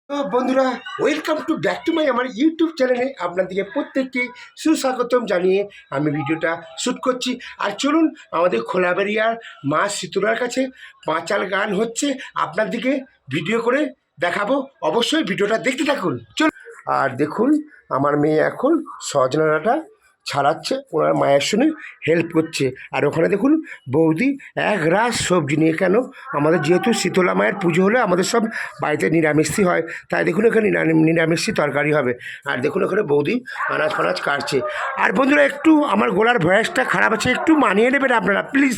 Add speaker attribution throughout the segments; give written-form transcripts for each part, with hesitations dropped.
Speaker 1: তো বন্ধুরা, welcome to back to my আমার ইউটিউব চ্যানেলে আপনাদেরকে প্রত্যেককে সুস্বাগতম জানিয়ে আমি ভিডিওটা শ্যুট করছি। আর চলুন আমাদের খোলাবেড়িয়ার মা শীতলার কাছে পাঁচাল গান হচ্ছে, আপনাদেরকে ভিডিও করে দেখাবো। অবশ্যই ভিডিওটা দেখতে থাকুন। চলুন। আর দেখুন, আমার মেয়ে এখন সজনা ডাঁটা ছাড়াচ্ছে, ওনার মায়ের সঙ্গে হেল্প করছে। আর ওখানে দেখুন বৌদি এক রাস সবজি নিয়ে, কেন আমাদের যেহেতু শীতলা মায়ের পুজো হলে আমাদের সব বাড়িতে নিরামিষই হয়, তাই দেখুন এখানে নিরামিষই তরকারি হবে। আর দেখুন ওখানে বৌদি আনাজ ফানাজ কাটছে। আর বন্ধুরা, একটু আমার গলার ভয়েসটা খারাপ আছে, একটু মানিয়ে নেবেন আপনারা প্লিজ।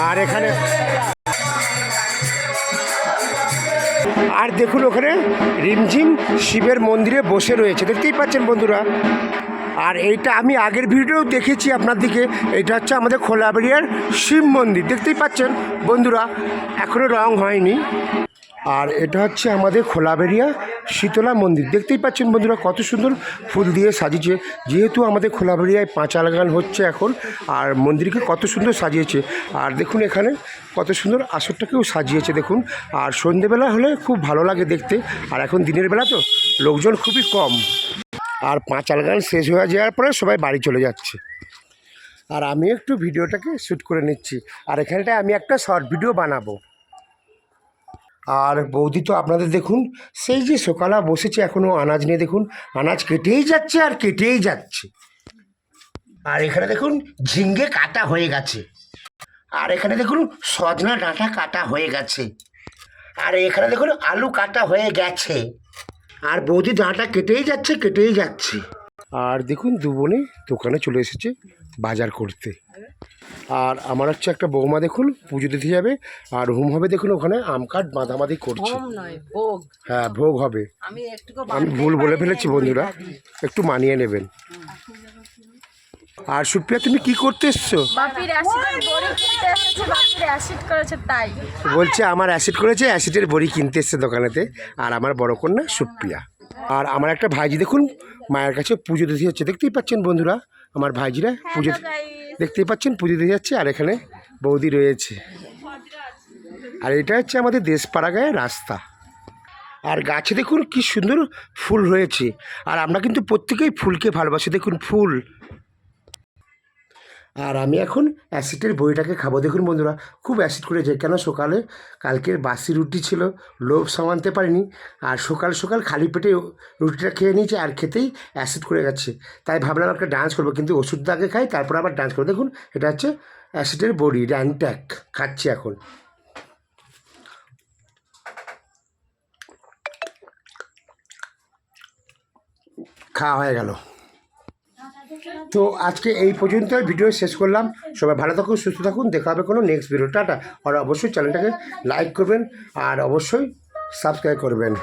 Speaker 1: আর এখানে আর দেখুন ওখানে রিমঝিম শিবের মন্দিরে বসে রয়েছে, দেখতেই পাচ্ছেন বন্ধুরা। আর এইটা আমি আগের ভিডিও দেখেছি আপনাদেরকে, এটা হচ্ছে আমাদের খোলাবেড়িয়ার শিব মন্দির, দেখতেই পাচ্ছেন বন্ধুরা, এখনও রং হয়নি। আর এটা হচ্ছে আমাদের খোলাবেড়িয়া শীতলা মন্দির, দেখতেই পাচ্ছেন বন্ধুরা কত সুন্দর ফুল দিয়ে সাজিয়েছে। যেহেতু আমাদের খোলাবেড়িয়ায় পাঁচাল গান হচ্ছে এখন, আর মন্দিরকে কত সুন্দর সাজিয়েছে। আর দেখুন এখানে কত সুন্দর আসরটাকেও সাজিয়েছে দেখুন। আর সন্ধেবেলা হলে খুব ভালো লাগে দেখতে, আর এখন দিনের বেলা তো লোকজন খুবই কম। আর পাঁচাল গান শেষ হয়ে যাওয়ার পরে সবাই বাড়ি চলে যাচ্ছে। আর আমি একটু ভিডিওটাকে শ্যুট করে নিচ্ছি, আর এখানটায় আমি একটা শর্ট ভিডিও বানাবো। আর বৌদি তো আপনাদের দেখুন সেই যে সকালে বসেছে, এখনও আনাজ নিয়ে দেখুন, আনাজ কেটেই যাচ্ছে আর কেটেই যাচ্ছে। আর এখানে দেখুন ঝিঙ্গে কাটা হয়ে গেছে, আর এখানে দেখুন সজনা ডাঁটা কাটা হয়ে গেছে, আর এখানে দেখুন আলু কাটা হয়ে গেছে। আর বৌদি ডাঁটা কেটেই যাচ্ছে কেটেই যাচ্ছে। আর দেখুন দু বোনে দোকানে চলে এসেছে বাজার করতে। আর আমার হচ্ছে একটা বৌমা দেখুন পুজো দিতে যাবে, আর হোম হবে দেখুন ওখানে আম কাঠ বাঁধাবাঁধি করছে। হ্যাঁ, ভোগ হবে। আমি ভুল বলে ফেলেছি বন্ধুরা, একটু মানিয়ে নেবেন। আর সুপ্রিয়া, তুমি কি করতে এসছো? বলছে আমার অ্যাসিড করেছে, অ্যাসিডের বড়ি কিনতে এসছে দোকানেতে। আর আমার বড় কন্যা সুপ্রিয়া। আর আমার একটা ভাইজি দেখুন মায়ের কাছে পুজো দিতে যাচ্ছে, দেখতেই পাচ্ছেন বন্ধুরা, আমার ভাইজিরা পুজো দেখতেই পাচ্ছেন পুজো দিয়ে যাচ্ছে। আর এখানে বৌদি রয়েছে। আর এটা হচ্ছে আমাদের দেশপাড়া গায়ের রাস্তা। আর গাছে দেখুন কি সুন্দর ফুল রয়েছে। আর আমরা কিন্তু প্রত্যেকেই ফুলকে ভালোবাসি, দেখুন ফুল। আর আমি এখন অ্যাসিডের বড়িটাকে খাবো। দেখুন বন্ধুরা খুব অ্যাসিড করেছে, কেন সকালে কালকের বাসি রুটি ছিল, লোভ সামালতে পারিনি। আর সকাল সকাল খালি পেটে রুটিটা খেয়ে নিয়েছে, আর খেতেই অ্যাসিড করে গেছে। তাই ভাবলাম একটা ডান্স করবো, কিন্তু ওষুধটা আগে খাই তারপর আবার ডান্স করবো। দেখুন এটা হচ্ছে অ্যাসিডের বড়ি র্যানট্যাক, খাচ্ছি এখন। খাওয়া হয়ে গেল। তো আজকে এই পর্যন্ত ভিডিও শেষ করলাম। সবাই ভালো থাকুন, সুস্থ থাকুন, দেখা হবে কোনো নেক্সট ভিডিও। টাটা। আর অবশ্যই চ্যানেলটাকে লাইক করবেন, আর অবশ্যই সাবস্ক্রাইব করবেন।